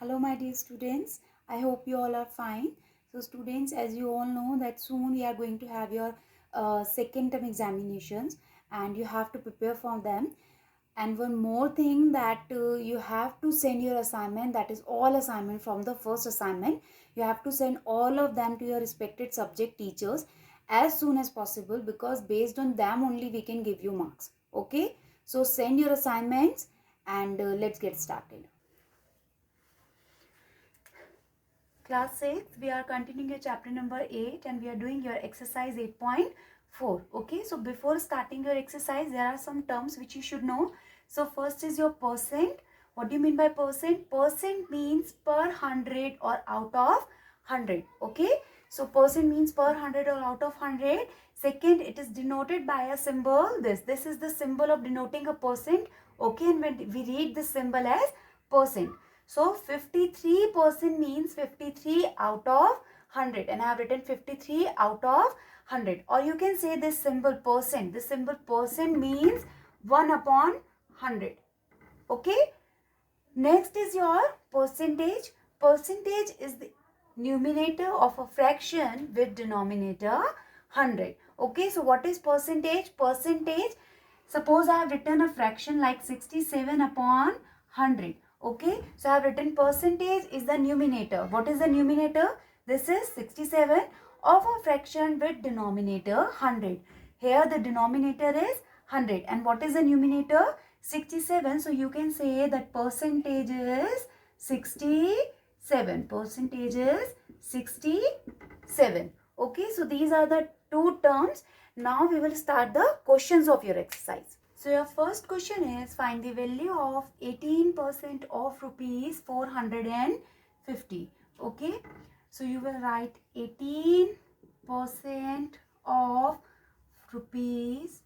Hello my dear students, I hope you all are fine. So students, as you all know that soon we are going to have your second term examinations and you have to prepare for them. And one more thing that you have to send your assignment, that is all assignment from the first assignment. You have to send all of them to your respected subject teachers as soon as possible, because based on them only we can give you marks. Okay, so send your assignments and let's get started. Class 6, we are continuing your chapter number 8 and we are doing your exercise 8.4. Okay, so before starting your exercise, there are some terms which you should know. So first is your percent. What do you mean by percent? Percent means per 100 or out of 100. Okay, so percent means per 100 or out of 100. Second, it is denoted by a symbol. This is the symbol of denoting a percent. Okay, and when we read this symbol as percent. So 53% means 53 out of 100, and I have written 53 out of 100. Or you can say this symbol percent. This symbol percent means 1 upon 100. Okay. Next is your percentage. Percentage is the numerator of a fraction with denominator 100. Okay. So what is percentage? Percentage. Suppose I have written a fraction like 67 upon 100. Okay, so I have written percentage is the numerator. What is the numerator? This is 67 of a fraction with denominator 100. Here the denominator is 100. And what is the numerator? 67. So you can say that percentage is 67. Percentage is 67. Okay, so these are the two terms. Now we will start the questions of your exercise. So your first question is, find the value of 18% of rupees 450. Okay. So you will write 18% of rupees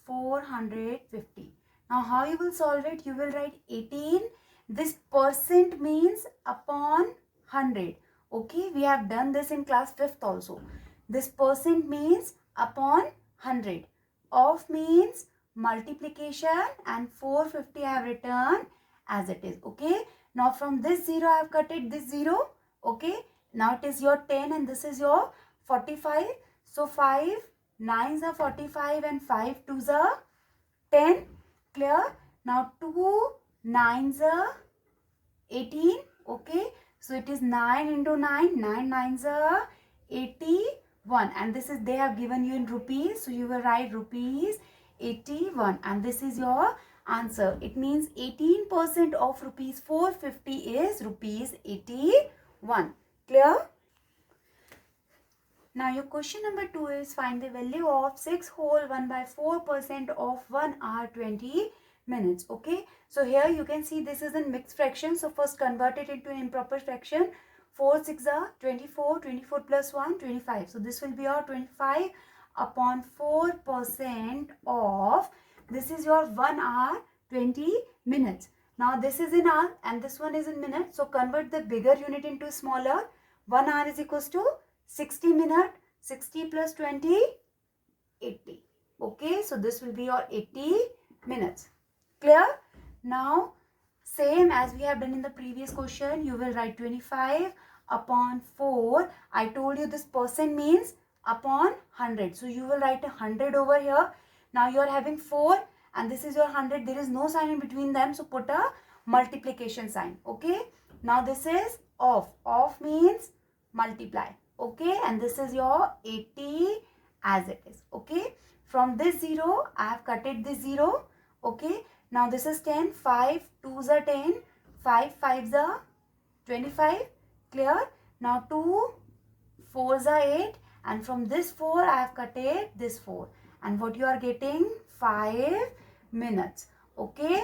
450. Now how you will solve it? You will write 18. This percent means upon 100. Okay. We have done this in class 5th also. This percent means upon 100. Of means multiplication, and 450 I have written as it is. Okay. Now from this 0 I have cut it this 0. Okay. Now it is your 10 and this is your 45. So 5 9s are 45 and 5 2s are 10. Clear? Now 2 9s are 18. Okay. So it is 9 into 9. 9 9s are 81. And this is, they have given you in rupees. So you will write rupees 81, and this is your answer. It means 18% of rupees 450 is rupees 81. Clear? Now your question number 2 is, find the value of 6 whole 1 by 4% of 1 hour 20 minutes. Okay, so here you can see this is in mixed fraction. So first convert it into an improper fraction. 4 6 are 24, 24 plus 1 25. So this will be your 25 upon 4% of, this is your 1 hour 20 minutes. Now this is in hour and this one is in minutes. So convert the bigger unit into smaller. 1 hour is equals to 60 minutes. 60 plus 20, 80. Okay, so this will be your 80 minutes. Clear? Now same as we have done in the previous question, you will write 25 upon 4. I told you this percent means upon 100. So you will write 100 over here. Now you are having 4 and this is your 100. There is no sign in between them. So put a multiplication sign. Okay. Now this is off. Off means multiply. Okay. And this is your 80 as it is. Okay. From this 0, I have cutted this 0. Okay. Now this is 10. 5 2s are 10. 5 5s are 25. Clear? Now 2 4s are 8. And from this 4, I have cut it this 4. And what you are getting? 5 minutes. Okay.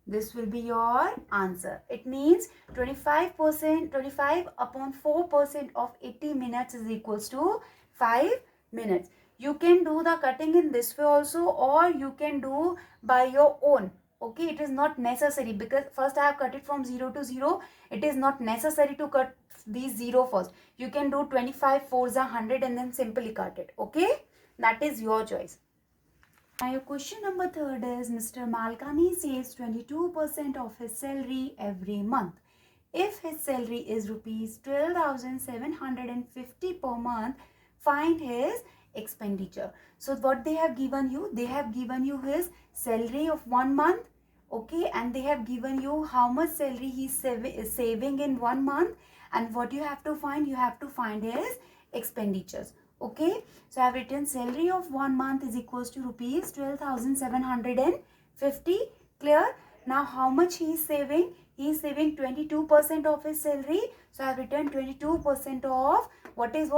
This will be your answer. It means 25%, 25 upon 4% of 80 minutes is equals to 5 minutes. You can do the cutting in this way also, or you can do by your own. Okay, it is not necessary, because first I have cut it from 0 to 0. It is not necessary to cut these 0 first. You can do 25 4s are 100 and then simply cut it. Okay, that is your choice. Now your question number 3 is, Mr. Malkani saves 22% of his salary every month. If his salary is rupees 12,750 per month, find his expenditure. So what they have given you, they have given you his salary of 1 month, okay, and they have given you how much salary he is saving in 1 month, and what you have to find, you have to find his expenditures. Okay, so I have written salary of 1 month is equals to rupees 12,750. Clear? Now how much he is saving? He is saving 22% of his salary. So I have written 22% of what is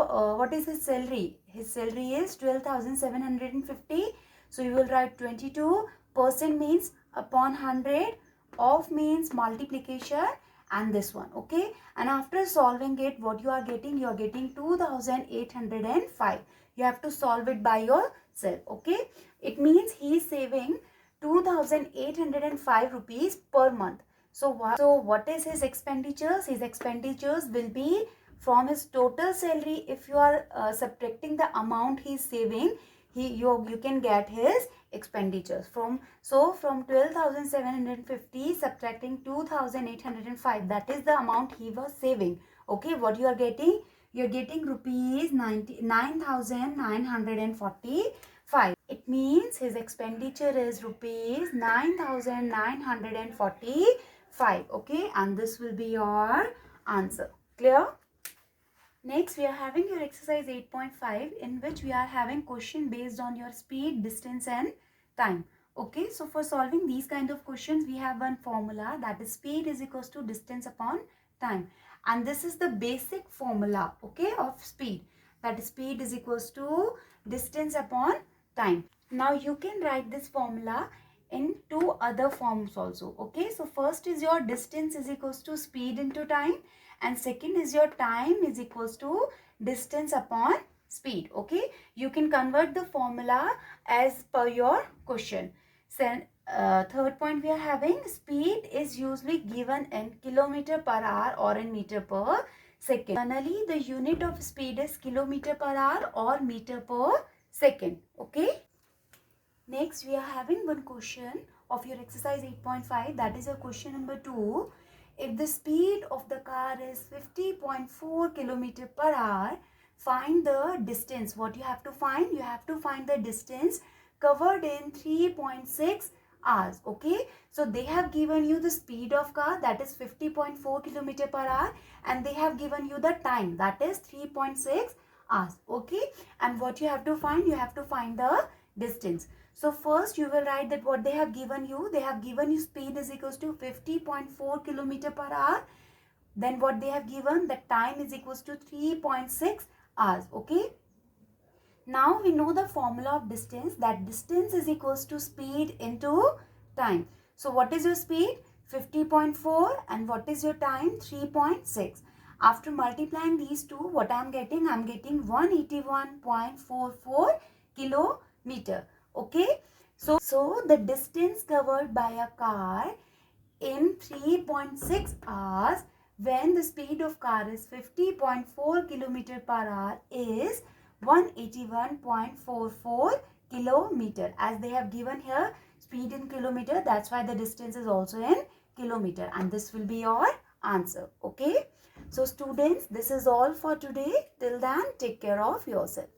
his salary? His salary is 12,750. So you will write 22% means upon 100, of means multiplication, and this one. Okay, and after solving it, what you are getting? You are getting 2,805. You have to solve it by yourself. Okay, it means he is saving 2,805 rupees per month. So what is his expenditures? His expenditures will be from his total salary. If you are subtracting the amount he is saving, you can get his expenditures from 12,750 subtracting 2,805, that is the amount he was saving. Okay, what you are getting? You are getting rupees 9,945. It means his expenditure is rupees 9,945. Okay, and this will be your answer. Clear? Next, we are having your exercise 8.5, in which we are having question based on your speed, distance and time. Okay, so for solving these kind of questions, we have one formula, that is speed is equals to distance upon time. And this is the basic formula, okay, of speed. That is speed is equals to distance upon time. Now you can write this formula in two other forms also. Okay, so first is your distance is equals to speed into time, and second is your time is equals to distance upon speed. Okay, you can convert the formula as per your question. So, third point we are having, speed is usually given in kilometer per hour or in meter per second. Generally, the unit of speed is kilometer per hour or meter per second. Okay. Next, we are having one question of your exercise 8.5, that is your question number 2. If the speed of the car is 50.4 km per hour, find the distance. What you have to find? You have to find the distance covered in 3.6 hours. Okay, so they have given you the speed of car, that is 50.4 km per hour, and they have given you the time, that is 3.6 hours. Okay, and what you have to find? You have to find the distance. So first you will write that what they have given you. They have given you speed is equals to 50.4 km per hour. Then what they have given, the time is equals to 3.6 hours. Okay. Now we know the formula of distance, that distance is equals to speed into time. So what is your speed? 50.4, and what is your time? 3.6. After multiplying these two, what I am getting? I am getting 181.44 kilometer. Okay, so the distance covered by a car in 3.6 hours when the speed of car is 50.4 km per hour is 181.44 kilometer. As they have given here speed in kilometer, that's why the distance is also in kilometer, and this will be your answer. Okay, so students, this is all for today. Till then, take care of yourself.